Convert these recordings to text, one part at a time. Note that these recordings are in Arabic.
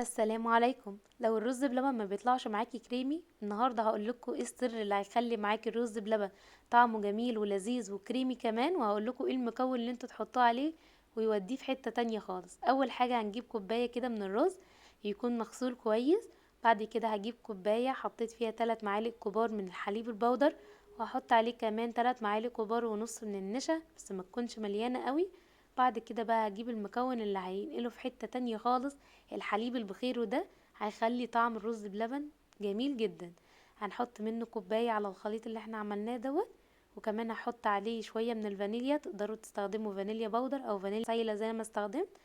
السلام عليكم. لو الرز بلبن ما بيطلعش معاكي كريمي، النهارده هقول لكم ايه السر اللي هيخلي معاكي الرز بلبن طعمه جميل ولذيذ وكريمي كمان، وهقول لكم ايه المكون اللي انتوا تحطوه عليه ويوديه في حتة تانية خالص. اول حاجة هنجيب كوباية كده من الرز يكون مغسول كويس. بعد كده هجيب كوباية حطيت فيها 3 معالق كبار من الحليب البودر، وهحط عليه كمان 3 معالق كبار ونص من النشا، بس ما تكونش مليانة قوي. بعد كده بقى هجيب المكون اللي هينقله في حتة تانية خالص، الحليب البخير ده هيخلي طعم الرز بلبن جميل جدا. هنحط منه كوباية على الخليط اللي احنا عملناه دوت، وكمان هحط عليه شوية من الفانيليا، تقدروا تستخدموا فانيليا بودر او فانيليا سايلة زي ما استخدمت.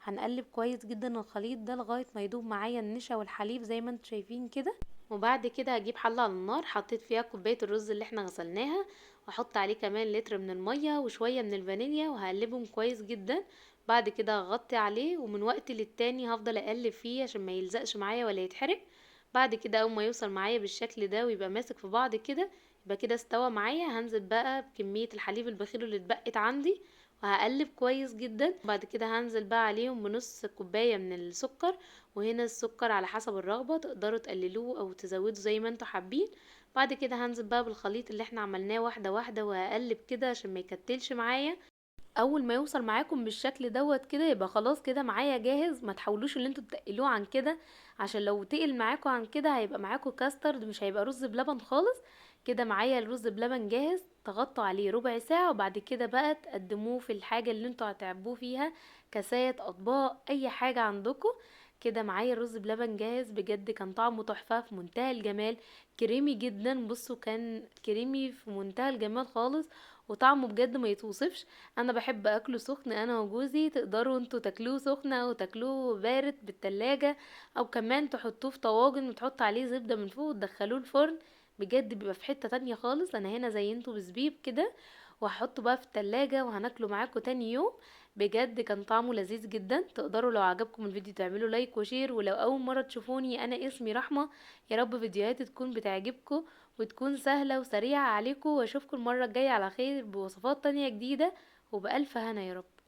هنقلب كويس جدا الخليط ده لغاية ما يدوب معايا النشا والحليب زي ما انتوا شايفين كده. وبعد كده هجيب حلة على النار حطيت فيها كوباية الرز اللي احنا غسلناها، واحط عليه كمان لتر من المية وشوية من الفانيليا وهقلبهم كويس جدا. بعد كده هغطي عليه ومن وقت للتاني هفضل اقلب فيه عشان ما يلزقش معايا ولا يتحرق. بعد كده اول ما يوصل معايا بالشكل ده ويبقى ماسك في بعض كده، يبقى كده استوى معايا. هنزل بقى بكمية الحليب البخير اللي اتبقت عندي وهقلب كويس جدا. بعد كده هنزل بقى عليهم بنص كوباية من السكر، وهنا السكر على حسب الرغبة تقدروا تقللوه او تزودوا زي ما انتوا حابين. بعد كده هنزل بقى بالخليط اللي احنا عملناه واحدة واحدة وهقلب كده عشان ما يكتلش معايا. اول ما يوصل معاكم بالشكل دوت كده يبقى خلاص كده معايا جاهز. ما تحاولوش ان انتوا تقلوه عن كده، عشان لو تقل معاكم عن كده هيبقى معاكم كاسترد، مش هيبقى رز بلبن خالص. كده معايا الرز بلبن جاهز، تغطوا عليه ربع ساعة وبعد كده بقى تقدموه في الحاجة اللي انتوا هتعبوه فيها، كاسات اطباق اي حاجة عندكم. كده معايا الرز بلبن جاهز. بجد كان طعمه تحفة في منتهى الجمال، كريمي جدا. بصوا كان كريمي في منتهى الجمال خالص، وطعمه بجد ما يتوصفش. انا بحب اكله سخن انا وجوزي، تقدروا انتوا تاكلوه سخن او تاكلوه بارد بالتلاجة، او كمان تحطوه في طواجن وتحط عليه زبدة من فوق وتدخلوه الفرن. بجد بيبقى في حتة تانية خالص. انا هنا زينته بزبيب كده وهحطه بقى في التلاجة وهناكله معاكم تاني يوم. بجد كان طعمه لذيذ جدا. تقدروا لو عجبكم الفيديو تعملوا لايك وشير، ولو اول مرة تشوفوني انا اسمي رحمة. يا رب فيديوهاتي تكون بتعجبكم وتكون سهلة وسريعة عليكم، واشوفكم المرة الجاية على خير بوصفات تانية جديدة وبألف هنا يا رب.